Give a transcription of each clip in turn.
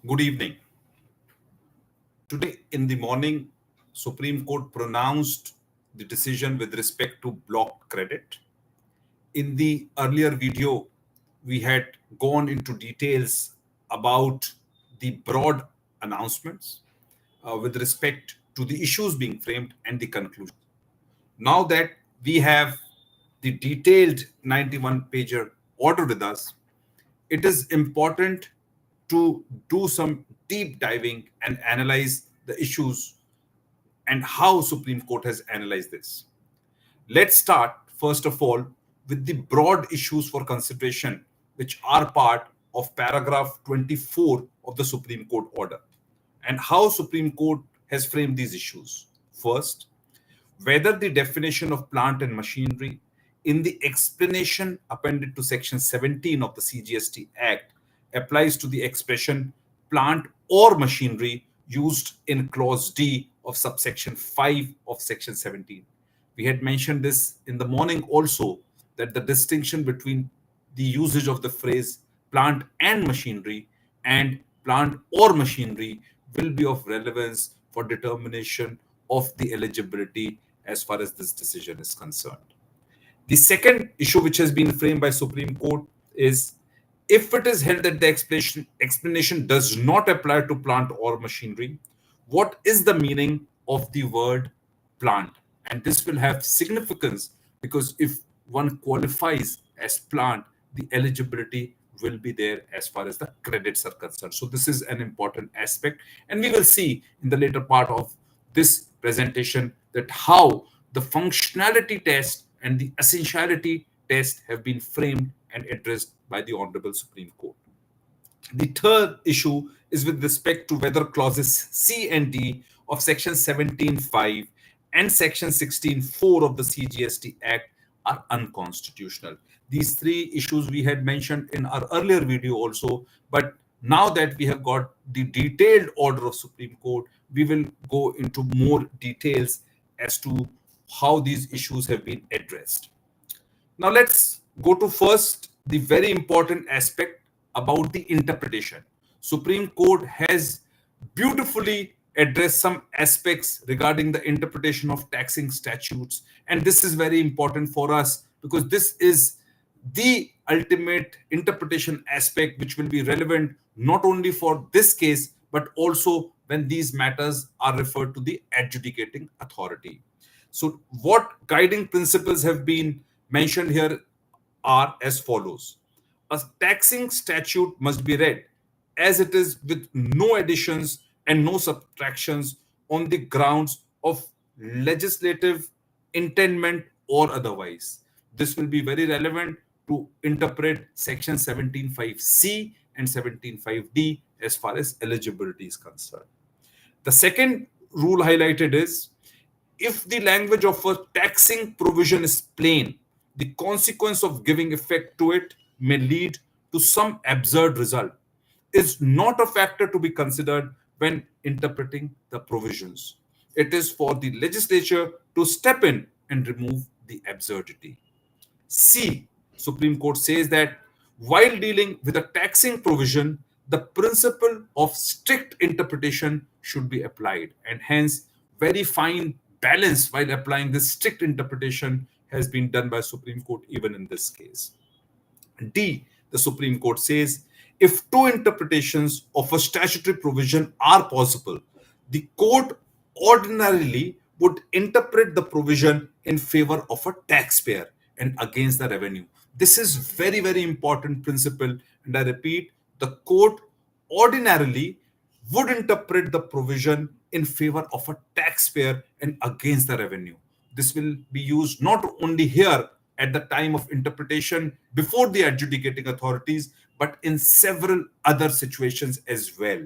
Good evening. Today in the morning, Supreme Court pronounced the decision with respect to block credit. In the earlier video, we had gone into details about the broad announcements with respect to the issues being framed and the conclusion. Now that we have the detailed 91-pager order with us, it is important to do some deep diving and analyze the issues and how Supreme Court has analyzed this. Let's start first of all with the broad issues for consideration which are part of paragraph 24 of the Supreme Court order and how Supreme Court has framed these issues. First, whether the definition of plant and machinery in the explanation appended to section 17 of the CGST Act applies to the expression plant or machinery used in clause D of subsection 5 of section 17. We had mentioned this in the morning also, that the distinction between the usage of the phrase plant and machinery and plant or machinery will be of relevance for determination of the eligibility as far as this decision is concerned. The second issue which has been framed by Supreme Court is, if it is held that the explanation does not apply to plant or machinery, what is the meaning of the word plant? And this will have significance because if one qualifies as plant, the eligibility will be there as far as the credits are concerned. So this is an important aspect, and we will see in the later part of this presentation that how the functionality test and the essentiality test have been framed and addressed by the Honorable Supreme Court. The third issue is with respect to whether clauses C and D of section 17.5 and section 16.4 of the CGST Act are unconstitutional. These three issues we had mentioned in our earlier video also, but now that we have got the detailed order of Supreme Court, we will go into more details as to how these issues have been addressed. Now let's go to first the very important aspect about the interpretation. Supreme Court has beautifully addressed some aspects regarding the interpretation of taxing statutes, and this is very important for us because this is the ultimate interpretation aspect which will be relevant not only for this case but also when these matters are referred to the adjudicating authority. So what guiding principles have been mentioned here are as follows. A taxing statute must be read as it is with no additions and no subtractions on the grounds of legislative intendment or otherwise. This will be very relevant to interpret section 17.5C and 17.5D as far as eligibility is concerned. The second rule highlighted is, if the language of a taxing provision is plain, the consequence of giving effect to it may lead to some absurd result, is not a factor to be considered when interpreting the provisions. It is for the legislature to step in and remove the absurdity. C. Supreme Court says that while dealing with a taxing provision, the principle of strict interpretation should be applied, and hence very fine balance while applying this strict interpretation has been done by Supreme Court even in this case. D. The Supreme Court says, if two interpretations of a statutory provision are possible, the court ordinarily would interpret the provision in favor of a taxpayer and against the revenue. This is very, very important principle. And I repeat, the court ordinarily would interpret the provision in favor of a taxpayer and against the revenue. This will be used not only here at the time of interpretation before the adjudicating authorities, but in several other situations as well.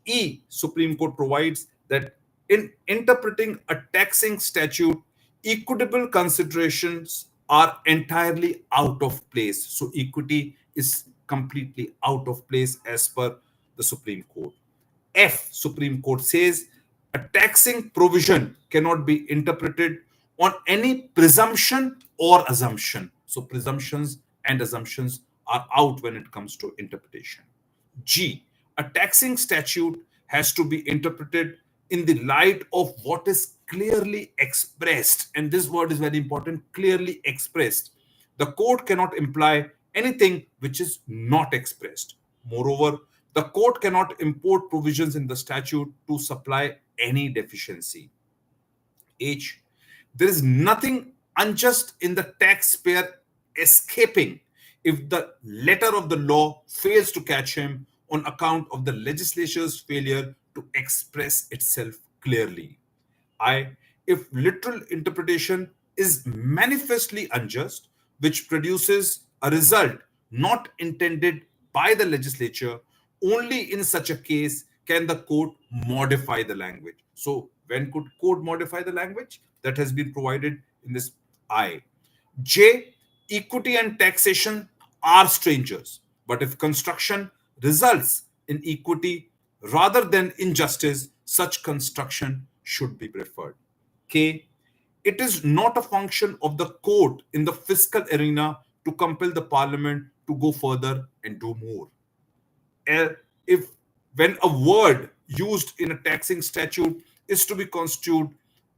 E. Supreme Court provides that in interpreting a taxing statute, equitable considerations are entirely out of place. So equity is completely out of place as per the Supreme Court. F. Supreme Court says a taxing provision cannot be interpreted on any presumption or assumption. So presumptions and assumptions are out when it comes to interpretation. G. A taxing statute has to be interpreted in the light of what is clearly expressed. And this word is very important, clearly expressed. The court cannot imply anything which is not expressed. Moreover, the court cannot import provisions in the statute to supply any deficiency. H. There is nothing unjust in the taxpayer escaping if the letter of the law fails to catch him on account of the legislature's failure to express itself clearly. I. If literal interpretation is manifestly unjust, which produces a result not intended by the legislature, only in such a case can the court modify the language. So, when could court modify the language? That has been provided in this I. J. Equity and taxation are strangers, but if construction results in equity rather than injustice, such construction should be preferred. K. It is not a function of the court in the fiscal arena to compel the parliament to go further and do more. If when a word used in a taxing statute is to be construed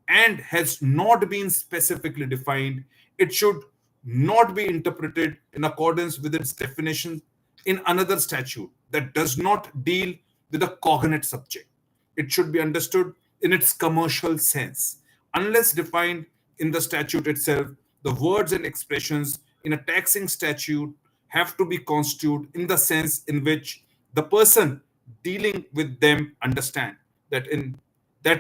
and has not been specifically defined, it should not be interpreted in accordance with its definition in another statute that does not deal with a cognate subject. It should be understood in its commercial sense. Unless defined in the statute itself, the words and expressions in a taxing statute have to be construed in the sense in which the person dealing with them understand that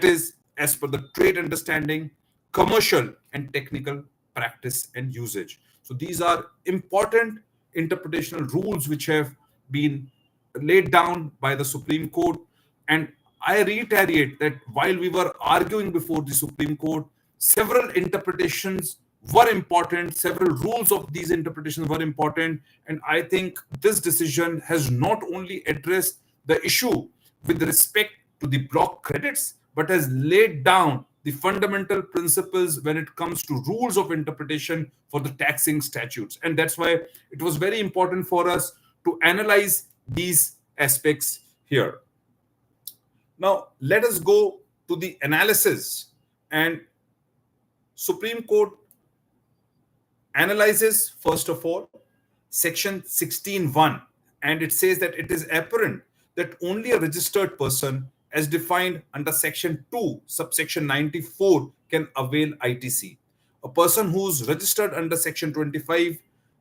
is as per the trade understanding, commercial and technical practice and usage. So these are important interpretational rules which have been laid down by the Supreme Court. And I reiterate that while we were arguing before the Supreme Court, several interpretations were important, several rules of these interpretations were important. And I think this decision has not only addressed the issue with respect to the block credits, but has laid down the fundamental principles when it comes to rules of interpretation for the taxing statutes. And that's why it was very important for us to analyze these aspects here. Now, let us go to the analysis. And Supreme Court analyzes, first of all, section 16(1), and it says that it is apparent that only a registered person, as defined under section 2, subsection 94, can avail ITC. A person who is registered under section 25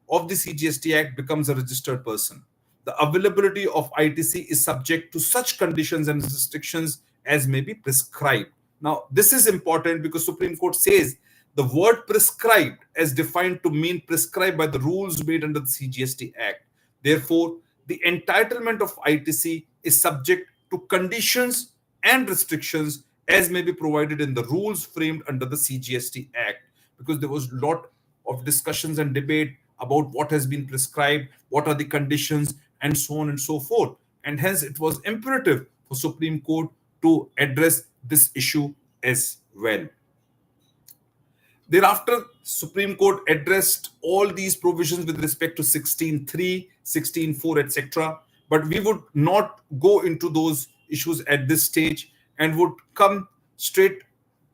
of the CGST Act becomes a registered person. The availability of ITC is subject to such conditions and restrictions as may be prescribed. Now, this is important because Supreme Court says the word prescribed as defined to mean prescribed by the rules made under the CGST Act. Therefore, the entitlement of ITC is subject to conditions and restrictions as may be provided in the rules framed under the CGST Act, because there was a lot of discussions and debate about what has been prescribed, what are the conditions, and so on and so forth. And hence, it was imperative for Supreme Court to address this issue as well. Thereafter, Supreme Court addressed all these provisions with respect to 16(3), 16(4), etc. But we would not go into those issues at this stage and would come straight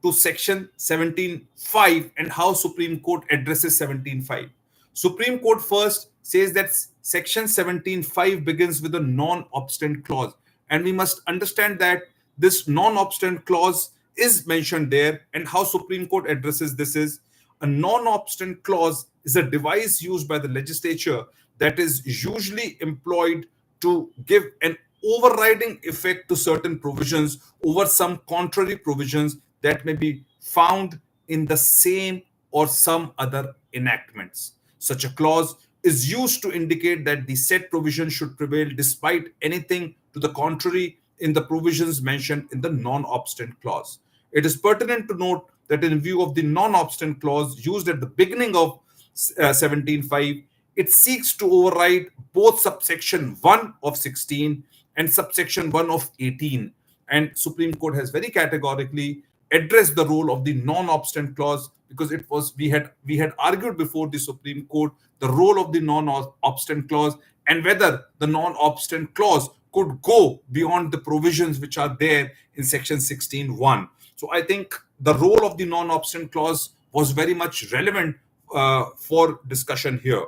to section 17(5) and how Supreme Court addresses 17(5). Supreme Court first says that section 17(5) begins with a non-obstant clause. And we must understand that this non-obstant clause is mentioned there, and how Supreme Court addresses this is a non-obstant clause is a device used by the legislature that is usually employed to give an overriding effect to certain provisions over some contrary provisions that may be found in the same or some other enactments. Such a clause is used to indicate that the said provision should prevail despite anything to the contrary in the provisions mentioned in the non-obstant clause. It is pertinent to note that in view of the non-obstant clause used at the beginning of 17(5), it seeks to override both subsection 1 of 16 and subsection 1 of 18. And Supreme Court has very categorically addressed the role of the non-obstant clause, because it was we had argued before the Supreme Court the role of the non-obstant clause and whether the non-obstant clause could go beyond the provisions which are there in section 16(1). So I think the role of the non-obstant clause was very much relevant for discussion here.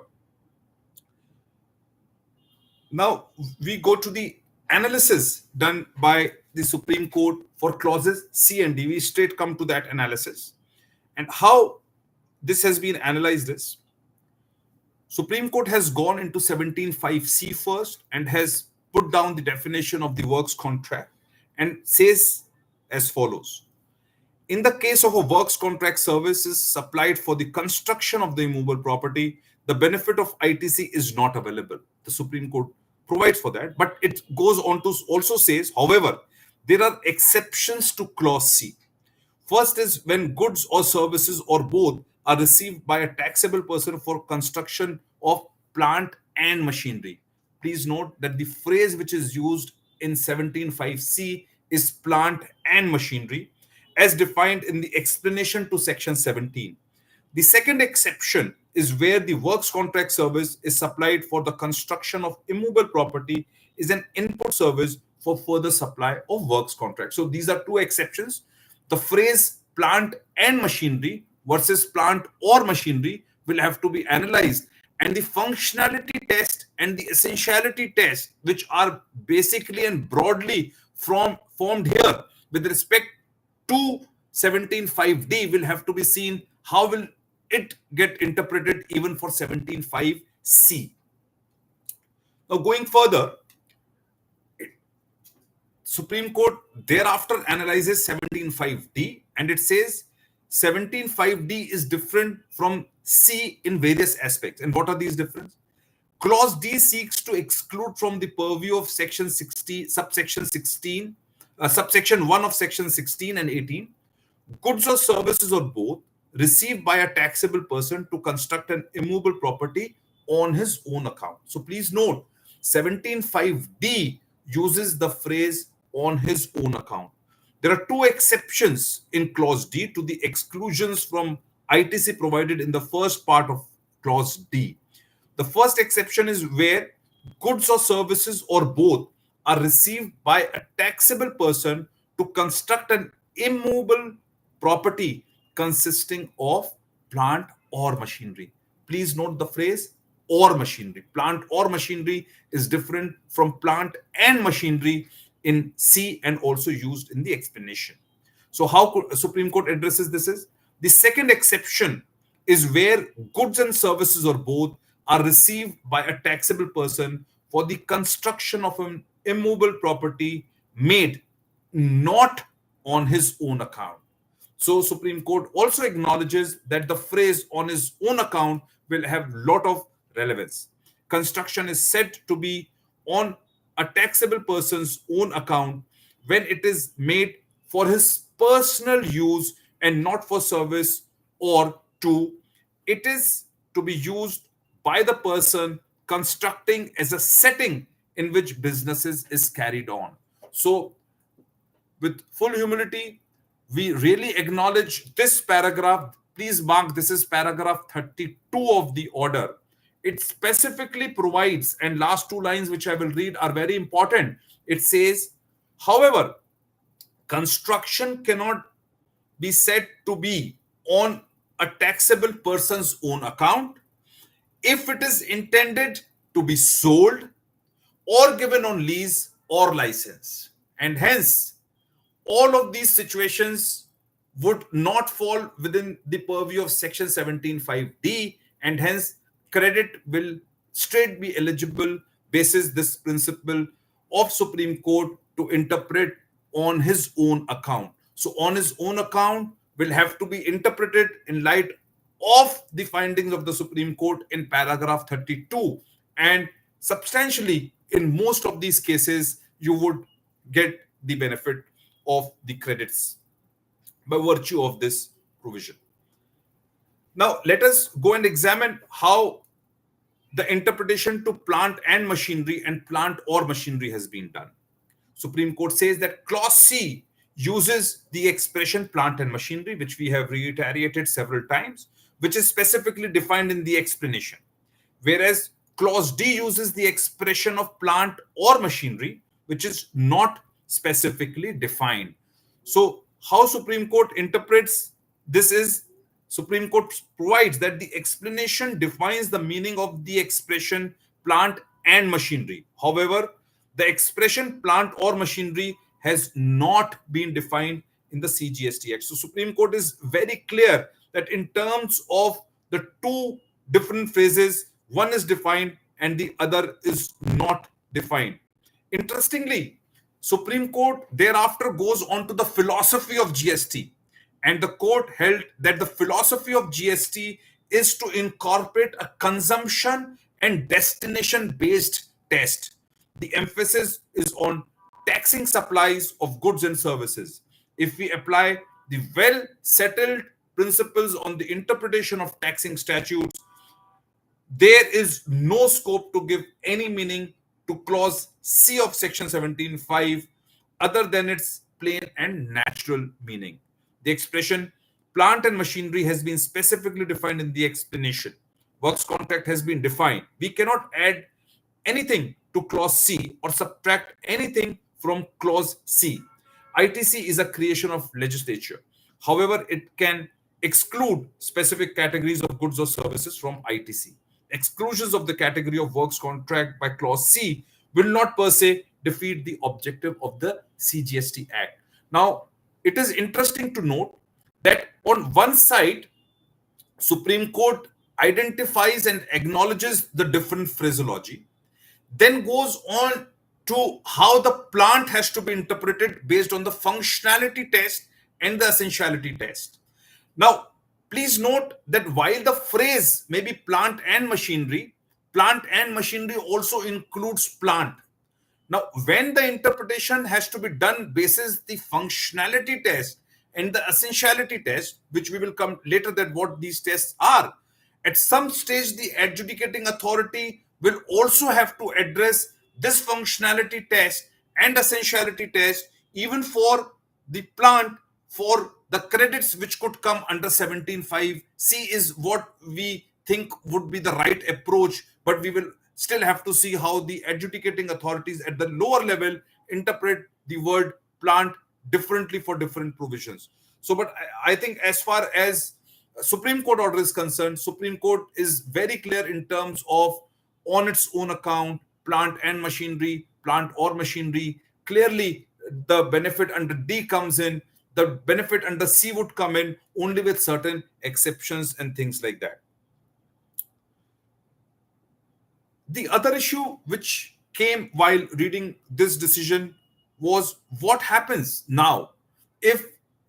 Now we go to the analysis done by the Supreme Court for clauses C and D. We straight come to that analysis. And how this has been analyzed is, Supreme Court has gone into 17(5)(c) first and has put down the definition of the works contract and says as follows. In the case of a works contract services supplied for the construction of the immovable property, the benefit of ITC is not available. The Supreme Court provides for that, but it goes on to also says, however, there are exceptions to clause C. First is when goods or services or both are received by a taxable person for construction of plant and machinery. Please note that the phrase which is used in 17(5)(c) is plant and machinery, as defined in the explanation to section 17. The second exception is where the works contract service is supplied for the construction of immovable property is an input service for further supply of works contract. So these are two exceptions. The phrase plant and machinery versus plant or machinery will have to be analyzed, and the functionality test and the essentiality test, which are basically and broadly formed here with respect to 17(5)(d, will have to be seen how will it get interpreted even for 17(5)(c). Now going further, Supreme Court thereafter analyzes 17(5)(d, and it says 17(5)(d is different from C in various aspects. And what are these differences? Clause D seeks to exclude from the purview of section 60, subsection 16, subsection 1 of section 16 and 18, goods or services or both received by a taxable person to construct an immovable property on his own account. So please note, 17(5)(d uses the phrase on his own account. There are two exceptions in clause D to the exclusions from ITC provided in the first part of clause D. The first exception is where goods or services or both are received by a taxable person to construct an immovable property consisting of plant or machinery. Please note the phrase or machinery. Plant or machinery is different from plant and machinery in C and also used in the explanation. So how Supreme Court addresses this is, the second exception is where goods and services or both are received by a taxable person for the construction of an immovable property made not on his own account. So Supreme Court also acknowledges that the phrase on his own account will have lot of relevance. Construction is said to be on a taxable person's own account when it is made for his personal use and not for service, or two, it is to be used by the person constructing as a setting in which businesses is carried on. So with full humility, we really acknowledge this paragraph. Please mark, this is paragraph 32 of the order. It specifically provides, and last two lines which I will read are very important. It says, however, construction cannot be said to be on a taxable person's own account if it is intended to be sold or given on lease or license. And hence, all of these situations would not fall within the purview of section 17(5)(d, and hence credit will straight be eligible basis this principle of Supreme Court to interpret on his own account. So on his own account will have to be interpreted in light of the findings of the Supreme Court in paragraph 32, and substantially in most of these cases you would get the benefit of the credits by virtue of this provision. Now let us go and examine how the interpretation to plant and machinery and plant or machinery has been done. Supreme Court says that clause C uses the expression plant and machinery, which we have reiterated several times, which is specifically defined in the explanation. Whereas clause D uses the expression of plant or machinery, which is not specifically defined. So how Supreme Court interprets this is, Supreme Court provides that the explanation defines the meaning of the expression plant and machinery. However, the expression plant or machinery has not been defined in the CGST Act. So Supreme Court is very clear that in terms of the two different phrases, one is defined and the other is not defined. Interestingly, Supreme Court thereafter goes on to the philosophy of GST, and the court held that the philosophy of GST is to incorporate a consumption and destination based test. The emphasis is on taxing supplies of goods and services. If we apply the well settled principles on the interpretation of taxing statutes, there is no scope to give any meaning to clause C of section 17.5 other than its plain and natural meaning. The expression plant and machinery has been specifically defined in the explanation. Works contract has been defined. We cannot add anything to clause C or subtract anything from clause C. ITC is a creation of legislature. However, it can exclude specific categories of goods or services from ITC. Exclusions of the category of works contract by clause C will not per se defeat the objective of the CGST Act. Now, it is interesting to note that on one side, Supreme Court identifies and acknowledges the different phraseology, then goes on to how the plant has to be interpreted based on the functionality test and the essentiality test. Now, please note that while the phrase may be plant and machinery also includes plant. Now, when the interpretation has to be done basis the functionality test and the essentiality test, which we will come later that what these tests are, at some stage the adjudicating authority will also have to address this functionality test and essentiality test even for the plant, for the credits which could come under 17.5. C is what we think would be the right approach, but we will still have to see how the adjudicating authorities at the lower level interpret the word plant differently for different provisions. So, but I think as far as Supreme Court order is concerned, Supreme Court is very clear in terms of on its own account, plant and machinery, plant or machinery. Clearly, the benefit under D comes in, the benefit under C would come in only with certain exceptions and things like that. The other issue which came while reading this decision was what happens now if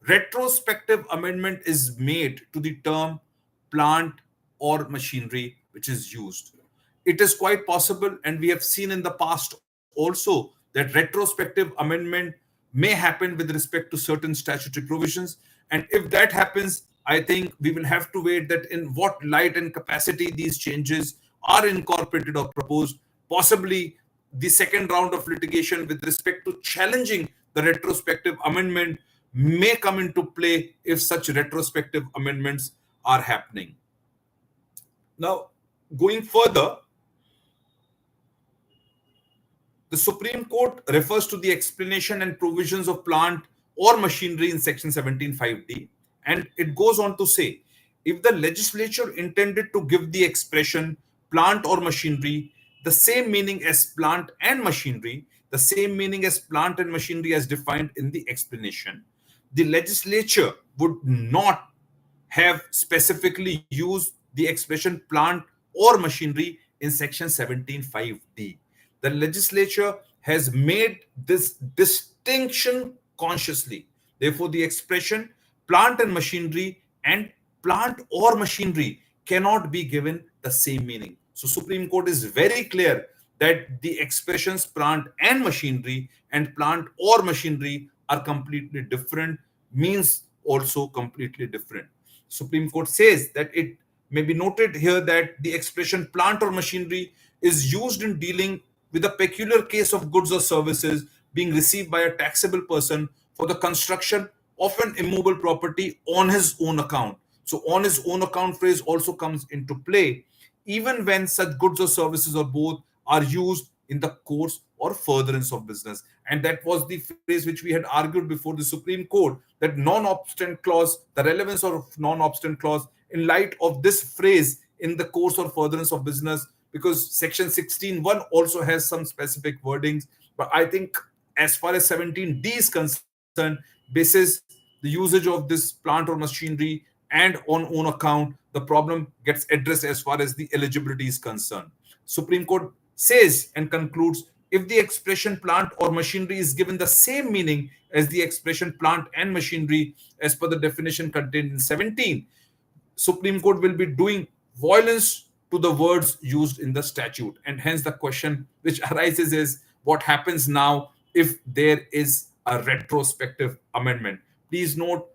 retrospective amendment is made to the term plant or machinery which is used. It is quite possible, and we have seen in the past also, that retrospective amendment may happen with respect to certain statutory provisions. And if that happens, I think we will have to wait that in what light and capacity these changes are incorporated or proposed. Possibly the second round of litigation with respect to challenging the retrospective amendment may come into play if such retrospective amendments are happening. Now, going further, the Supreme Court refers to the explanation and provisions of plant or machinery in section 17.5D, and it goes on to say, if the legislature intended to give the expression plant or machinery the same meaning as plant and machinery, the same meaning as plant and machinery as defined in the explanation, the legislature would not have specifically used the expression plant or machinery in section 17.5D. The legislature has made this distinction consciously. Therefore, the expression plant and machinery and plant or machinery cannot be given the same meaning. So Supreme Court is very clear that the expressions plant and plant or machinery are completely different, means also completely different. Supreme Court says that it may be noted here that the expression plant or machinery is used in dealing with a peculiar case of goods or services being received by a taxable person for the construction of an immovable property on his own account. So on his own account phrase also comes into play, even when such goods or services or both are used in the course or furtherance of business. And that was the phrase which we had argued before the Supreme Court, that non-obstant clause, the relevance of non-obstant clause in light of this phrase in the course or furtherance of business, because section 16.1 also has some specific wordings. But I think as far as 17D is concerned, basis the usage of this plant or machinery and on own account, the problem gets addressed as far as the eligibility is concerned. Supreme Court says and concludes, if the expression plant or machinery is given the same meaning as the expression plant and machinery as per the definition contained in 17, Supreme Court will be doing violence to the words used in the statute. And hence the question which arises is, what happens now if there is a retrospective amendment? Please note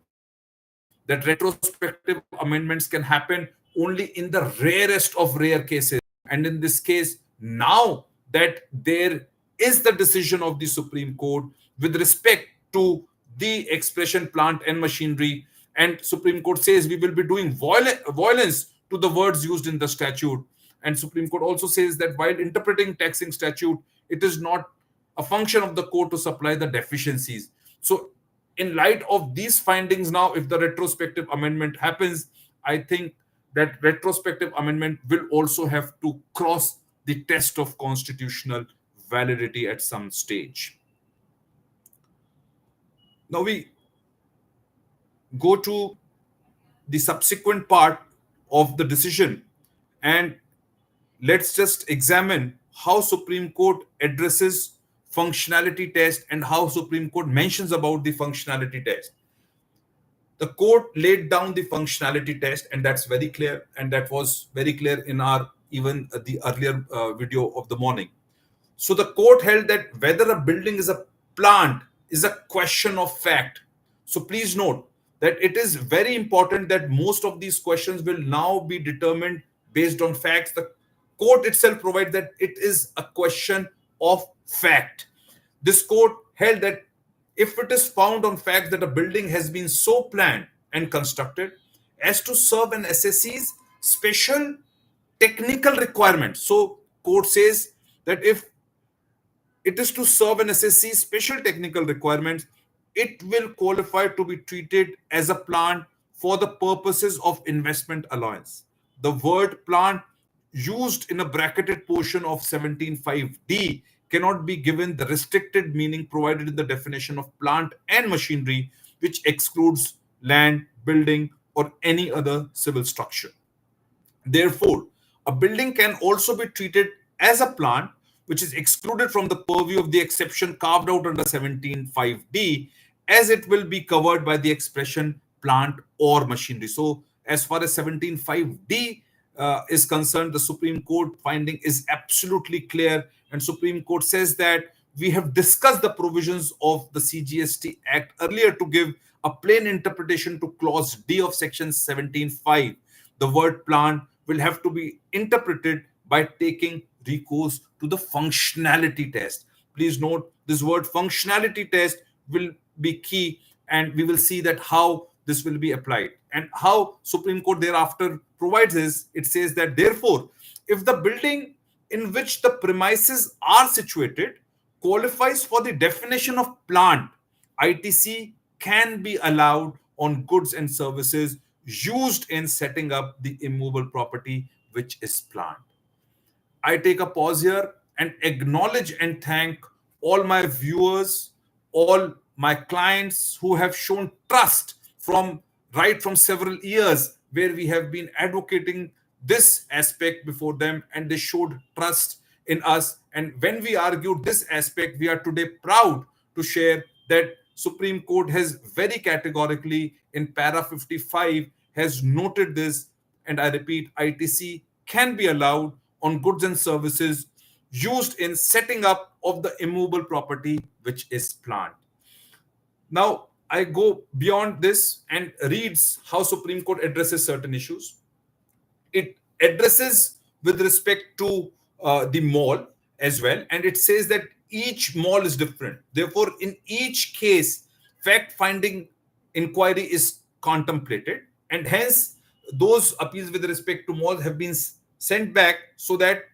that retrospective amendments can happen only in the rarest of rare cases. And in this case, now that there is the decision of the Supreme Court with respect to the expression plant and machinery, and Supreme Court says we will be doing violence to the words used in the statute. And Supreme Court also says that while interpreting taxing statute, it is not a function of the court to supply the deficiencies. So in light of these findings, now if the retrospective amendment happens, I think that retrospective amendment will also have to cross the test of constitutional validity at some stage. Now we go to the subsequent part of the decision, and let's just examine how Supreme Court addresses functionality test and how Supreme Court mentions about the functionality test. The court laid down the functionality test, and that's very clear, and that was very clear in our even the earlier video of the morning. So the court held that whether a building is a plant is a question of fact. So please note that it is very important that most of these questions will now be determined based on facts. The court itself provides that it is a question of fact. This court held that if it is found on fact that a building has been so planned and constructed as to serve an SSC's special technical requirement. So court says that if it is to serve an SSC special technical requirements, it will qualify to be treated as a plant for the purposes of investment allowance. The word plant used in a bracketed portion of 17.5D cannot be given the restricted meaning provided in the definition of plant and machinery, which excludes land, building, or any other civil structure. Therefore, a building can also be treated as a plant, which is excluded from the purview of the exception carved out under 17.5D, as it will be covered by the expression plant or machinery. So, as far as 17.5D is concerned, the Supreme Court finding is absolutely clear, and Supreme Court says that we have discussed the provisions of the CGST Act earlier to give a plain interpretation to clause D of section 17.5. The word plant will have to be interpreted by taking recourse to the functionality test. Please note this word functionality test will be key, and we will see that how this will be applied. And how Supreme Court thereafter provides is, it says that therefore, if the building in which the premises are situated qualifies for the definition of plant, ITC can be allowed on goods and services used in setting up the immovable property which is plant. I take a pause here and acknowledge and thank all my viewers, all my clients who have shown trust from several years, where we have been advocating this aspect before them, and they showed trust in us. And when we argued this aspect, we are today proud to share that Supreme Court has very categorically in para 55 has noted this, and I repeat, ITC can be allowed on goods and services used in setting up of the immovable property which is plant. Now I go beyond this and reads how Supreme Court addresses certain issues. It addresses with respect to the mall as well, and it says that each mall is different. Therefore, in each case, fact-finding inquiry is contemplated, and hence those appeals with respect to malls have been sent back so that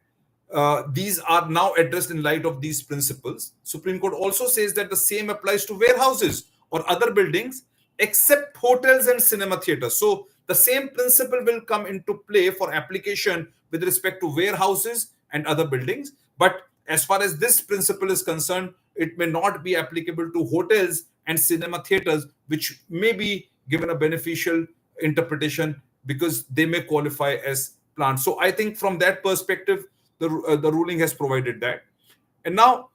these are now addressed in light of these principles. Supreme Court also says that the same applies to warehouses or other buildings except hotels and cinema theaters. So the same principle will come into play for application with respect to warehouses and other buildings. But as far as this principle is concerned, it may not be applicable to hotels and cinema theaters, which may be given a beneficial interpretation because they may qualify as plants. So I think from that perspective, the ruling has provided that. And now,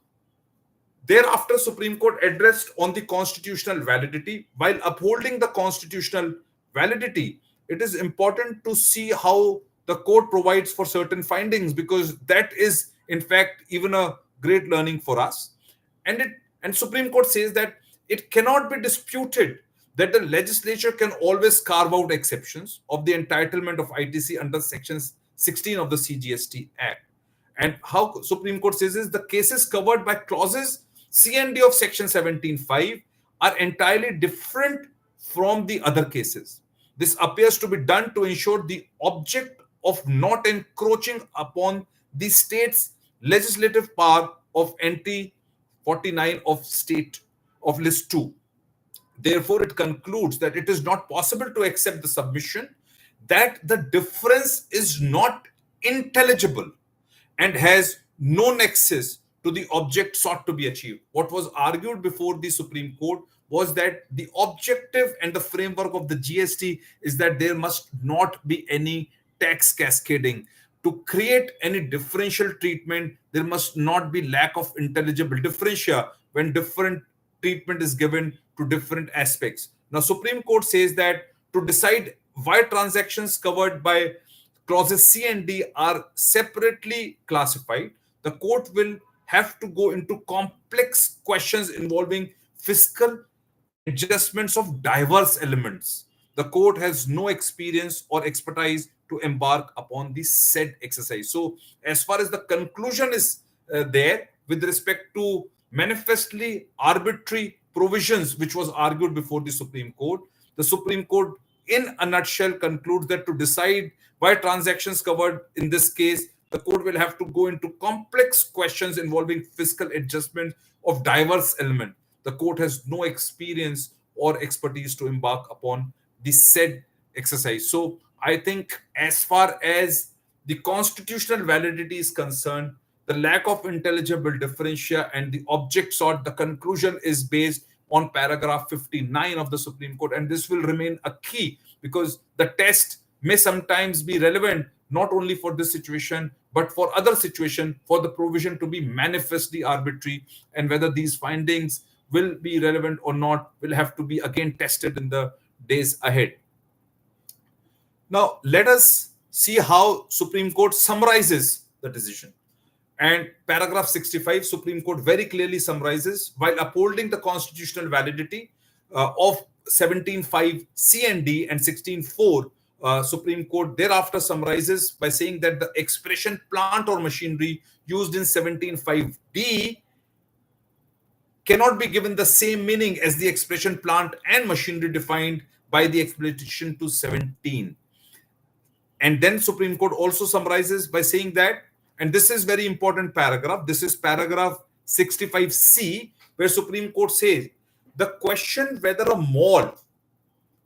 thereafter, Supreme Court addressed on the constitutional validity. While upholding the constitutional validity, it is important to see how the court provides for certain findings, because that is, in fact, even a great learning for us. And Supreme Court says that it cannot be disputed that the legislature can always carve out exceptions of the entitlement of ITC under Section 16 of the CGST Act. And how Supreme Court says is the cases covered by clauses C and D of Section 17(5) are entirely different from the other cases. This appears to be done to ensure the object of not encroaching upon the state's legislative power of NT 49 of state of list 2. Therefore, it concludes that it is not possible to accept the submission that the difference is not intelligible and has no nexus to the object sought to be achieved. What was argued before the Supreme Court was that the objective and the framework of the GST is that there must not be any tax cascading. To create any differential treatment, there must not be lack of intelligible differentia when different treatment is given to different aspects. Now, Supreme Court says that to decide why transactions covered by clauses C and D are separately classified, the court will have to go into complex questions involving fiscal adjustments of diverse elements. The court has no experience or expertise to embark upon the said exercise. So, as far as the conclusion is there with respect to manifestly arbitrary provisions, which was argued before the Supreme Court, in a nutshell, concludes that to decide why transactions covered in this case, the court will have to go into complex questions involving fiscal adjustment of diverse elements. The court has no experience or expertise to embark upon the said exercise. So I think as far as the constitutional validity is concerned, the lack of intelligible differentia and the object sought, the conclusion is based on paragraph 59 of the Supreme Court. And this will remain a key because the test may sometimes be relevant not only for this situation, but for other situation, for the provision to be manifestly arbitrary, and whether these findings will be relevant or not will have to be again tested in the days ahead. Now, let us see how Supreme Court summarizes the decision. And paragraph 65, Supreme Court very clearly summarizes, while upholding the constitutional validity of 17(5) C and D and 16(4), Supreme Court thereafter summarizes by saying that the expression plant or machinery used in 17(5) cannot be given the same meaning as the expression plant and machinery defined by the explanation to 17. And then Supreme Court also summarizes by saying that, and this is very important paragraph, this is paragraph 65C, where Supreme Court says, the question whether a mall,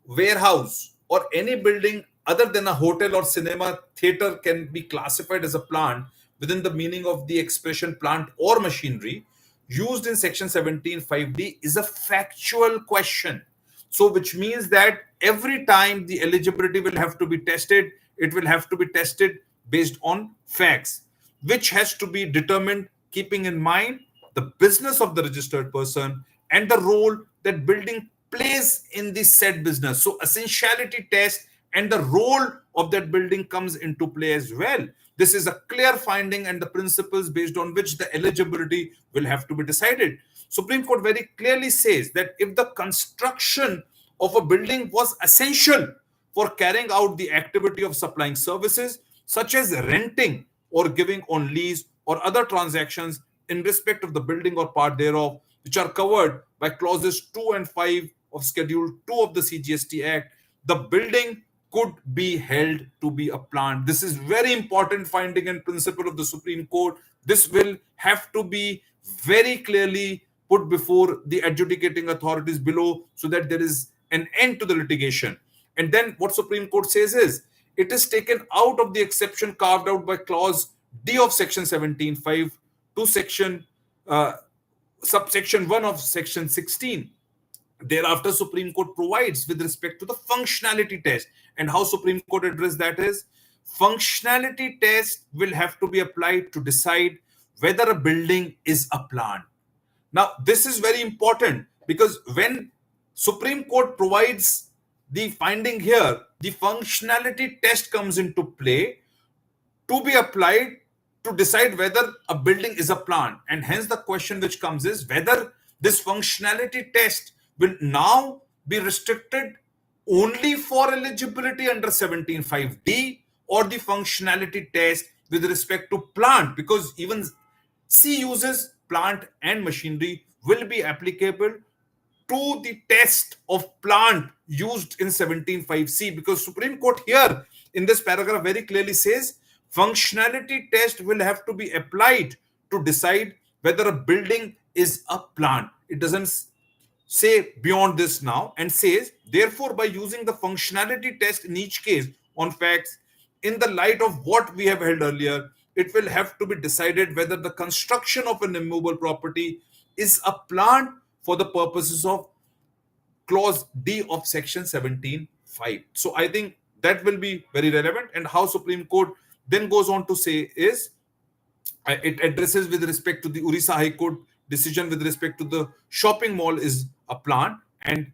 warehouse, or any building other than a hotel or cinema theater can be classified as a plant within the meaning of the expression plant or machinery used in section 17(5)(d) is a factual question. So which means that every time the eligibility will have to be tested, it will have to be tested based on facts, which has to be determined keeping in mind the business of the registered person and the role that building plays in the said business. So essentiality test and the role of that building comes into play as well. This is a clear finding and the principles based on which the eligibility will have to be decided. Supreme Court very clearly says that if the construction of a building was essential for carrying out the activity of supplying services, such as renting or giving on lease or other transactions in respect of the building or part thereof, which are covered by clauses 2 and 5 of Schedule 2 of the CGST Act, the building could be held to be a plant. This is very important finding and principle of the Supreme Court. This will have to be very clearly put before the adjudicating authorities below so that there is an end to the litigation. And then what Supreme Court says is it is taken out of the exception carved out by clause D of section 17(5) to section subsection 1 of section 16. Thereafter, Supreme Court provides with respect to the functionality test. And how Supreme Court addressed that is functionality test will have to be applied to decide whether a building is a plant. Now, this is very important because when Supreme Court provides the finding here, the functionality test comes into play to be applied to decide whether a building is a plant. And hence the question which comes is whether this functionality test will now be restricted only for eligibility under 17(5)(d) or the functionality test with respect to plant, because even C uses plant and machinery will be applicable to the test of plant used in 17(5)(c), because Supreme Court here in this paragraph very clearly says functionality test will have to be applied to decide whether a building is a plant. It doesn't say beyond this now, and says therefore by using the functionality test in each case on facts in the light of what we have held earlier, it will have to be decided whether the construction of an immovable property is a plant for the purposes of clause D of section 17(5). So I think that will be very relevant. And how Supreme Court then goes on to say is it addresses with respect to the Orissa High Court decision with respect to the shopping mall is a plant, and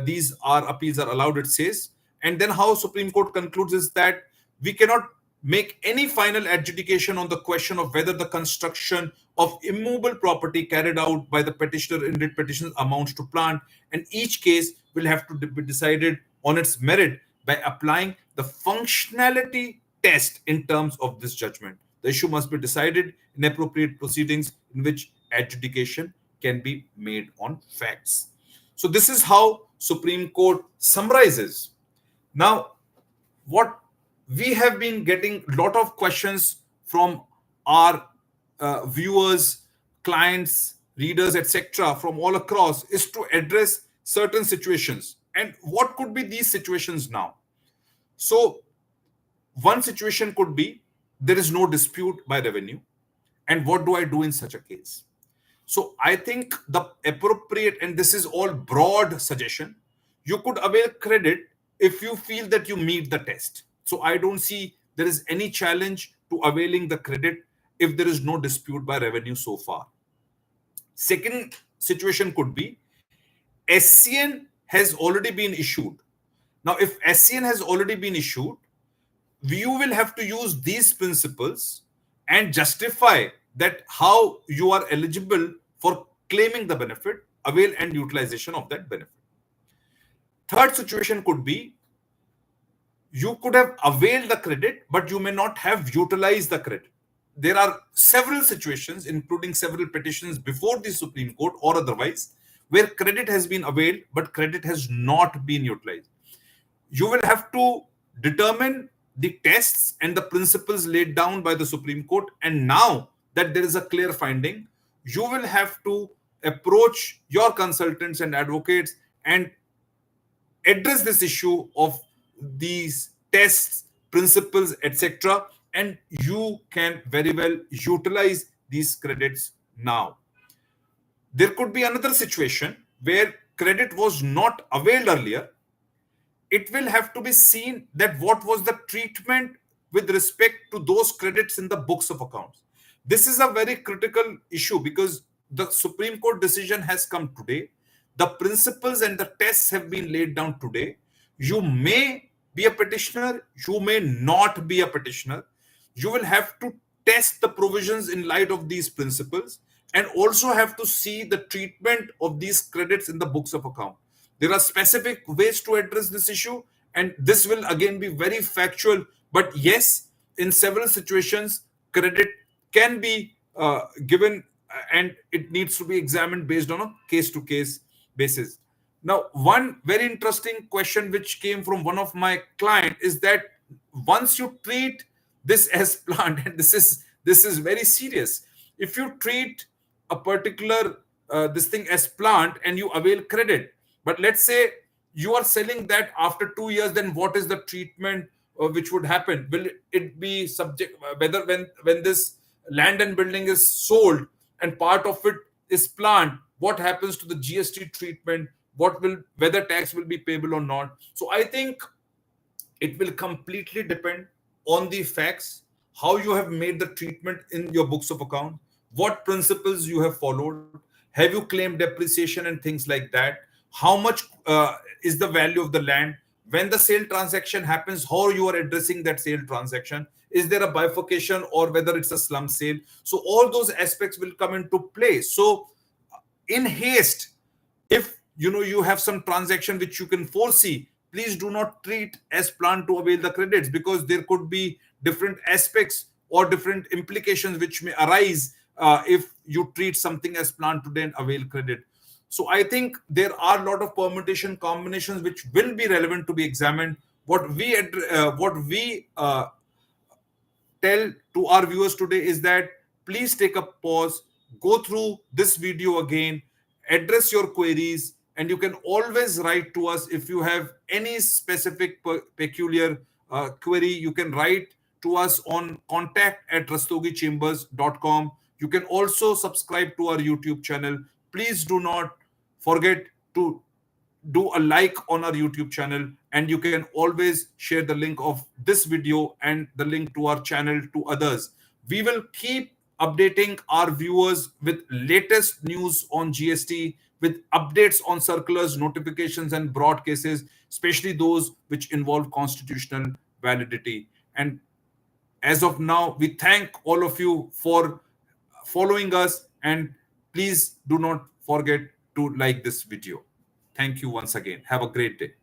these are appeals are allowed, it says. And then how Supreme Court concludes is that we cannot make any final adjudication on the question of whether the construction of immovable property carried out by the petitioner in writ petitions amounts to plant, and each case will have to be decided on its merit by applying the functionality test in terms of this judgment. The issue must be decided in appropriate proceedings in which adjudication can be made on facts. So this is how Supreme Court summarizes. Now, what we have been getting a lot of questions from our viewers, clients, readers, etc., from all across is to address certain situations. And what could be these situations now? So, one situation could be there is no dispute by revenue. And what do I do in such a case? So, I think the appropriate, and this is all broad suggestion, you could avail credit if you feel that you meet the test. So I don't see there is any challenge to availing the credit if there is no dispute by revenue so far. Second situation could be SCN has already been issued. Now, if SCN has already been issued, you will have to use these principles and justify that how you are eligible for claiming the benefit, avail and utilization of that benefit. Third situation could be you could have availed the credit, but you may not have utilized the credit. There are several situations, including several petitions before the Supreme Court or otherwise, where credit has been availed, but credit has not been utilized. You will have to determine the tests and the principles laid down by the Supreme Court. And now that there is a clear finding, you will have to approach your consultants and advocates and address this issue of these tests, principles, etc., and you can very well utilize these credits now. There could be another situation where credit was not availed earlier. It will have to be seen that what was the treatment with respect to those credits in the books of accounts. This is a very critical issue because the Supreme Court decision has come today. The principles and the tests have been laid down today. You may be a petitioner, you may not be a petitioner. You will have to test the provisions in light of these principles and also have to see the treatment of these credits in the books of account. There are specific ways to address this issue, and this will again be very factual. But yes, in several situations, credit can be given and it needs to be examined based on a case-to-case basis. Now, one very interesting question which came from one of my client is that once you treat this as plant, and this is very serious. If you treat a particular this thing as plant and you avail credit, but let's say you are selling that after 2 years, then what is the treatment which would happen? Will it be subject whether when this land and building is sold and part of it is plant, what happens to the GST treatment? What will whether tax will be payable or not? So I think it will completely depend on the facts, how you have made the treatment in your books of account, what principles you have followed, have you claimed depreciation and things like that, how much is the value of the land, when the sale transaction happens, how you are addressing that sale transaction, is there a bifurcation or whether it's a slum sale. So all those aspects will come into play. So in haste, if you have some transaction which you can foresee, please do not treat as plan to avail the credits, because there could be different aspects or different implications which may arise if you treat something as plan today and avail credit. So I think there are a lot of permutation combinations which will be relevant to be examined. What we tell to our viewers today is that please take a pause, go through this video again, address your queries, and you can always write to us if you have any specific peculiar query. You can write to us on contact@rastogichambers.com. You can also subscribe to our YouTube channel. Please do not forget to do a like on our YouTube channel, and you can always share the link of this video and the link to our channel to others. We will keep updating our viewers with latest news on GST, with updates on circulars, notifications, and broad cases, especially those which involve constitutional validity. And as of now, we thank all of you for following us, and please do not forget to like this video. Thank you once again. Have a great day.